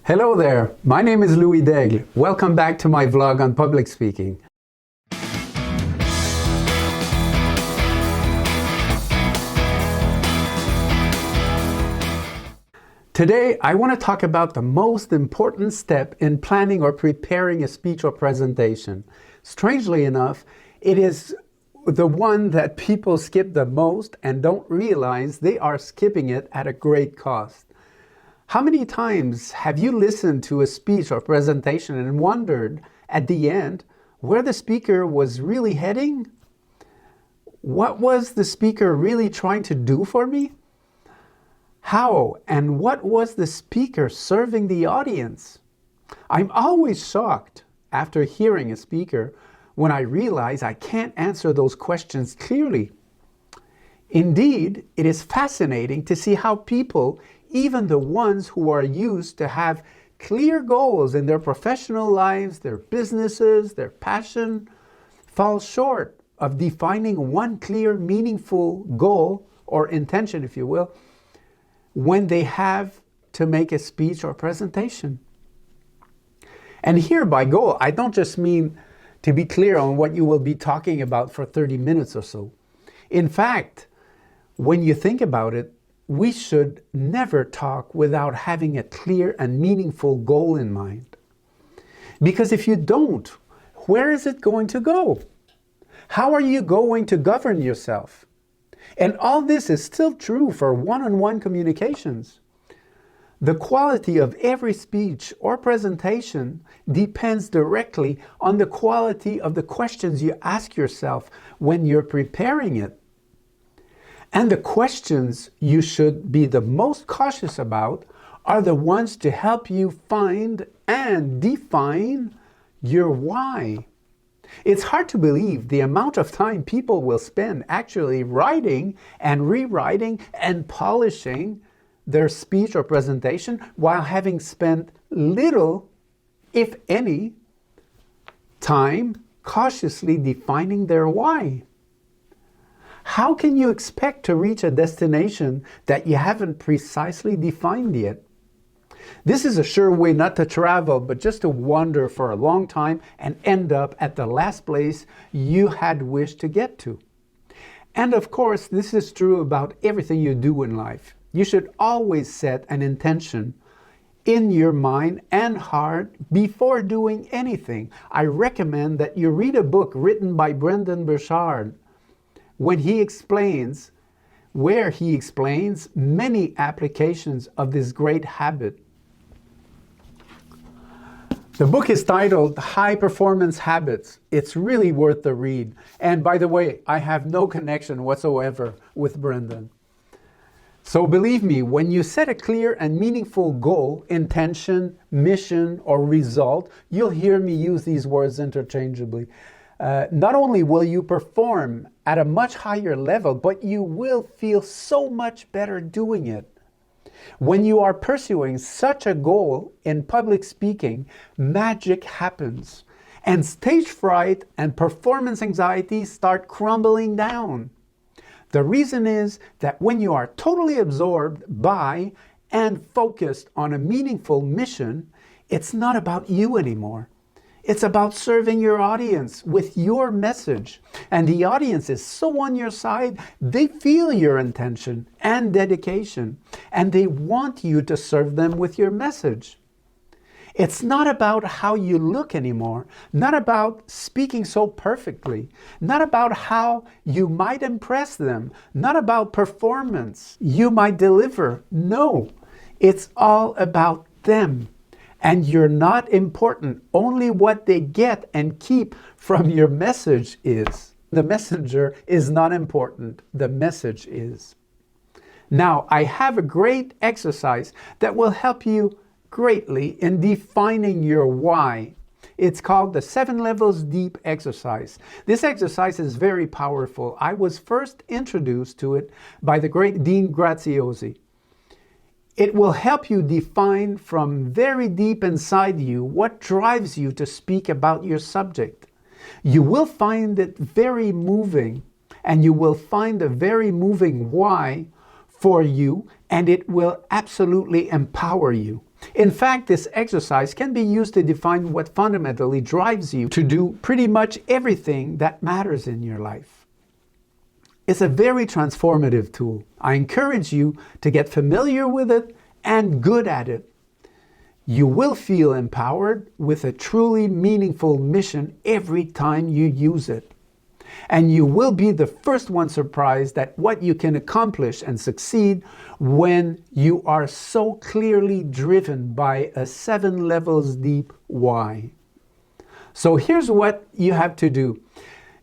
Hello there, my name is Louis Daigle. Welcome back to my vlog on public speaking. Today, I want to talk about the most important step in planning or preparing a speech or presentation. Strangely enough, it is the one that people skip the most and don't realize they are skipping it at a great cost. How many times have you listened to a speech or presentation and wondered at the end where the speaker was really heading? What was the speaker really trying to do for me? How and what was the speaker serving the audience? I'm always shocked after hearing a speaker when I realize I can't answer those questions clearly. Indeed, it is fascinating to see how people, even the ones who are used to have clear goals in their professional lives, their businesses, their passion, fall short of defining one clear, meaningful goal or intention, if you will, when they have to make a speech or presentation. And here by goal, I don't just mean to be clear on what you will be talking about for 30 minutes or so. In fact, when you think about it, we should never talk without having a clear and meaningful goal in mind. Because if you don't, where is it going to go? How are you going to govern yourself? And all this is still true for one-on-one communications. The quality of every speech or presentation depends directly on the quality of the questions you ask yourself when you're preparing it. And the questions you should be the most cautious about are the ones to help you find and define your why. It's hard to believe the amount of time people will spend actually writing and rewriting and polishing their speech or presentation while having spent little, if any, time cautiously defining their why. How can you expect to reach a destination that you haven't precisely defined yet? This is a sure way not to travel, but just to wander for a long time and end up at the last place you had wished to get to. And of course, this is true about everything you do in life. You should always set an intention in your mind and heart before doing anything. I recommend that you read a book written by Brendon Burchard, where he explains many applications of this great habit. The book is titled High Performance Habits. It's really worth the read. And by the way, I have no connection whatsoever with Brendon. So believe me, when you set a clear and meaningful goal, intention, mission, or result, you'll hear me use these words interchangeably. Not only will you perform at a much higher level, but you will feel so much better doing it. When you are pursuing such a goal in public speaking, magic happens, and stage fright and performance anxiety start crumbling down. The reason is that when you are totally absorbed by and focused on a meaningful mission, it's not about you anymore. It's about serving your audience with your message. And the audience is so on your side, they feel your intention and dedication, and they want you to serve them with your message. It's not about how you look anymore, not about speaking so perfectly, not about how you might impress them, not about performance you might deliver. No, it's all about them. And you're not important. Only what they get and keep from your message is. The messenger is not important. The message is. Now, I have a great exercise that will help you greatly in defining your why. It's called the 7 Levels Deep exercise. This exercise is very powerful. I was first introduced to it by the great Dean Graziosi. It will help you define from very deep inside you what drives you to speak about your subject. You will find it very moving, and you will find a very moving why for you, and it will absolutely empower you. In fact, this exercise can be used to define what fundamentally drives you to do pretty much everything that matters in your life. It's a very transformative tool. I encourage you to get familiar with it and good at it. You will feel empowered with a truly meaningful mission every time you use it. And you will be the first one surprised at what you can accomplish and succeed when you are so clearly driven by a 7 levels deep why. So here's what you have to do.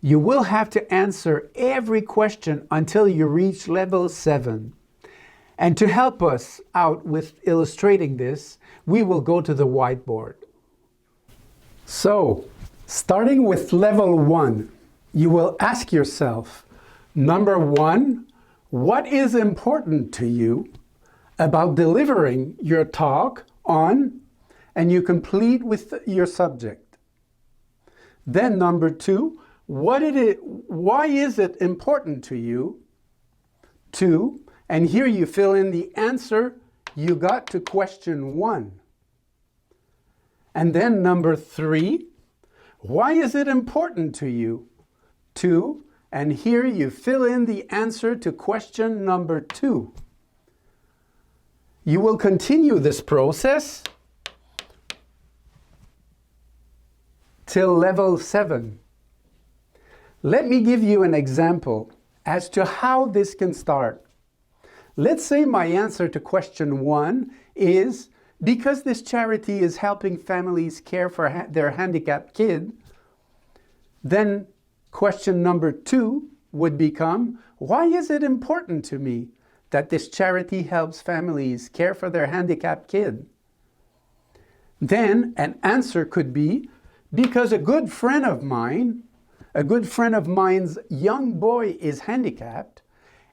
You will have to answer every question until you reach level 7. And to help us out with illustrating this, we will go to the whiteboard. So, starting with level 1, you will ask yourself, number 1, what is important to you about delivering your talk on, and you complete with your subject. Then number 2, why is it important to you? 2, and here you fill in the answer you got to question 1. And then number 3, why is it important to you? 2, and here you fill in the answer to question number 2. You will continue this process till level 7. Let me give you an example as to how this can start. Let's say my answer to question 1 is, because this charity is helping families care for their handicapped kid, then question number 2 would become, why is it important to me that this charity helps families care for their handicapped kid? Then an answer could be, because a good friend of mine's young boy is handicapped,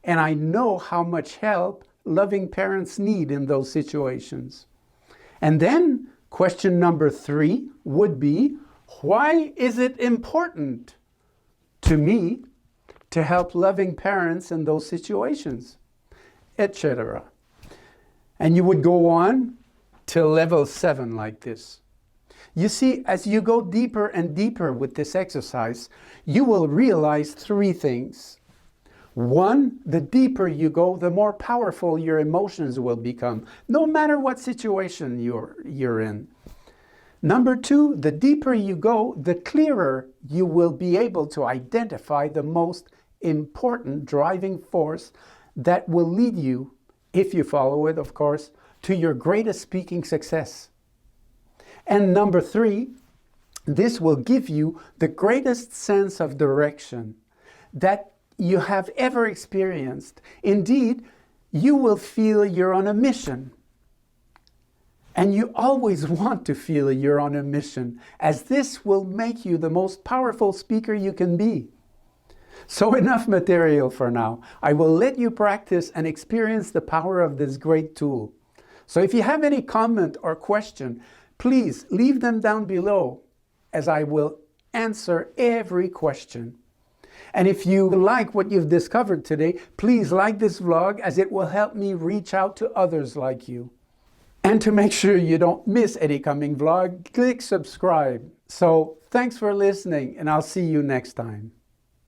and I know how much help loving parents need in those situations. And then question number 3 would be, why is it important to me to help loving parents in those situations, etc. And you would go on till level 7 like this. You see, as you go deeper and deeper with this exercise, you will realize 3 things. 1, the deeper you go, the more powerful your emotions will become, no matter what situation you're in. Number 2, the deeper you go, the clearer you will be able to identify the most important driving force that will lead you, if you follow it, of course, to your greatest speaking success. And number 3, this will give you the greatest sense of direction that you have ever experienced. Indeed, you will feel you're on a mission. And you always want to feel you're on a mission, as this will make you the most powerful speaker you can be. So enough material for now. I will let you practice and experience the power of this great tool. So if you have any comment or question, please leave them down below, as I will answer every question. And if you like what you've discovered today, please like this vlog, as it will help me reach out to others like you. And to make sure you don't miss any coming vlog, click subscribe. So thanks for listening, and I'll see you next time.